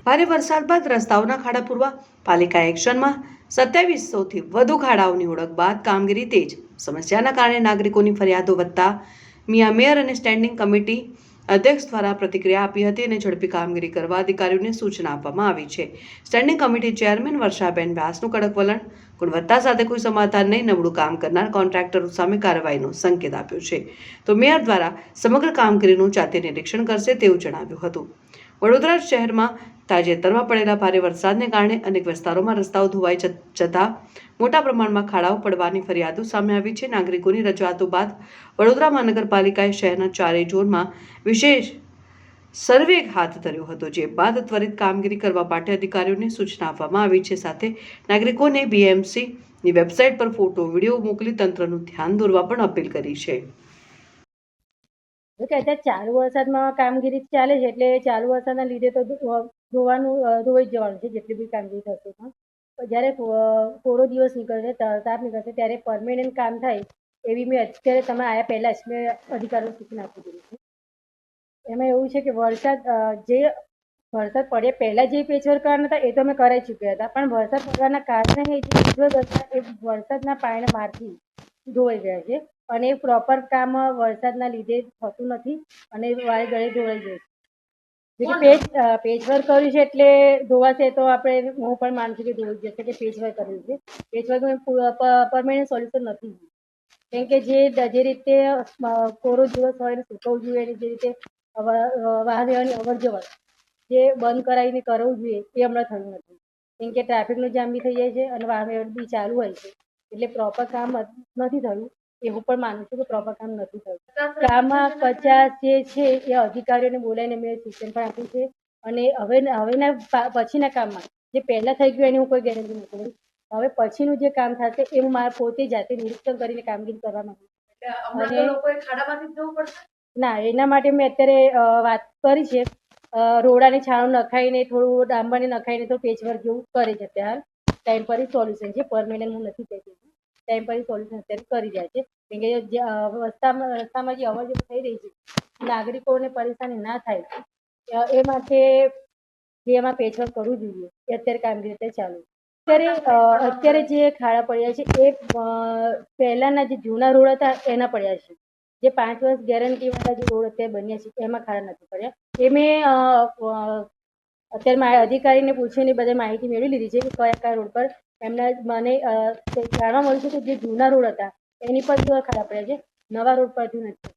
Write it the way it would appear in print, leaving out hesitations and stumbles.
ભારે વરસાદ બાદ રસ્તાઓના ખાડા પૂરવા પાલિકા એક્શનમાં 2700થી વધુ ખાડાઓની ઓળખ બાદ કામગીરી તેજ સમસ્યાના કારણે નાગરિકોની ફરિયાદો વધતા મિયા મેયર અને સ્ટેન્ડિંગ કમિટી અધ્યક્ષ દ્વારા પ્રતિક્રિયા આપી હતી અને ઝડપી કામગીરી કરવા અધિકારીઓને સૂચના આપવામાં આવી છે. સ્ટેન્ડિંગ કમિટી ચેરમેન વર્ષાબેન વ્યાસનું કડક વલણ, ગુણવત્તા સાથે કોઈ સમાધાન નહીં, નબળું કામ કરનાર કોન્ટ્રાક્ટરો સામે કાર્યવાહીનો સંકેત આપ્યો છે. તો મેયર દ્વારા સમગ્ર કામગીરીનું જાતે નિરીક્ષણ કરશે તેવું જણાવ્યું હતું. વડોદરા શહેરમાં તાજેતરમાં પડેલા ભારે વરસાદને કારણે અનેક વિસ્તારોમાં રસ્તાઓ ધોવાઈ જતા મોટા પ્રમાણમાં ખાડાઓ પડવાની ફરિયાદો સામે આવી છે. નાગરિકોની રજૂઆતો બાદ વડોદરા મહાનગરપાલિકાએ શહેરના ચારેય ઝોનમાં વિશેષ સર્વે હાથ ધર્યો હતો, જે બાદ ત્વરિત કામગીરી કરવા માટે અધિકારીઓને સૂચના આપવામાં આવી છે. સાથે નાગરિકોને બીએમસીની વેબસાઇટ પર ફોટો, વિડીયો મોકલી તંત્રનું ધ્યાન દોરવા પણ અપીલ કરી છે. અત્યારે ચાલુ વરસાદમાં કામગીરી ચાલે છે, એટલે ચાલુ વરસાદના લીધે તો ધોવાઈ જવાનું છે જેટલી બી કામગીરી થશે. પણ જ્યારે કોરો દિવસ નીકળશે, તાપ નીકળશે, ત્યારે પરમેનન્ટ કામ થાય એવી મેં અત્યારે તમે આવ્યા પહેલાં જ મેં અધિકારીઓને સૂચના આપી દીધી છે. એમાં એવું છે કે વરસાદ પડે પહેલાં જે પેચવર્ક કરવાના હતા એ તો અમે કરાવી ચૂક્યા હતા, પણ વરસાદ પડવાના કારણે જે પેચવર્ક હતા એ વરસાદના પાણીના મારથી ધોવાઈ ગયા છે અને એ પ્રોપર કામ વરસાદના લીધે થતું નથી અને વારે ઘડે ધોવાઈ જાય છે. પેચવર્ક કર્યું છે એટલે ધોવાશે તો આપણે, હું પણ માનું છું કે ધોવાઈ જશે, કે પેચવર્ક કર્યું છે. પેચવર્કનું પરમેનન્ટ સોલ્યુશન નથી, કેમ કે જે રીતે કોરો દિવસ હોય ને સૂકવવું જોઈએ, એની જે રીતે વાહન વ્યવહારની અવર જવર જે બંધ કરાવીને કરવું જોઈએ એ હમણાં થયું નથી, કેમ કે ટ્રાફિકનો જામ બી થઈ જાય છે અને વાહન વ્યવહાર બી ચાલુ હોય છે, એટલે પ્રોપર કામ નથી થયું. એ હું પણ માનું છું કે પ્રોપર કામ નથી થયું. કામમાં 50 જે છે એ અધિકારીઓને બોલાવીને મેં સૂચન પણ આપ્યું છે અને હવેના પછીના કામમાં જે પહેલાં થઈ ગયું એની હું કોઈ ગેરંટી નથી કરું. હવે પછીનું જે કામ થશે એ હું મારા પોતે જાતે નિરીક્ષણ કરીને કામગીરી કરવા માંગુ છું. ના, એના માટે મેં અત્યારે વાત કરી છે. રોડાને છાણું નખાઈને, થોડું ડાંબરને નખાઈને તો પેચવર્ક જેવું કરે છે. અત્યારે ટેમ્પરરી સોલ્યુશન છે, પરમેનન્ટ હું નથી કહેતી. ટેમ્પરરી સોલ્યુશન અત્યારે કરી રહ્યા છે, કેમ કે રસ્તામાં જે અવર જવર થઈ રહી છે, નાગરિકોને પરેશાની ના થાય એ માટે જે એમાં પેચવર્ક કરવું જોઈએ એ અત્યારે કામગીરી અત્યારે ચાલુ. અત્યારે જે ખાડા પડ્યા છે એ પહેલાંના જે જૂના રોડ હતા એના પડ્યા છે. જે 5 વર્ષ ગેરંટીવાળા જે રોડ અત્યારે બન્યા છે એમાં ખાડા નથી પડ્યા. એ મેં અત્યારે મારા અધિકારીને પૂછીને બધી માહિતી મેળવી લીધી છે કે કયા રોડ પર એમના મને જાણવા મળ્યું છે કે જે જૂના રોડ હતા એની પર ખાડા પડ્યા છે, નવા રોડ પરથી નથી.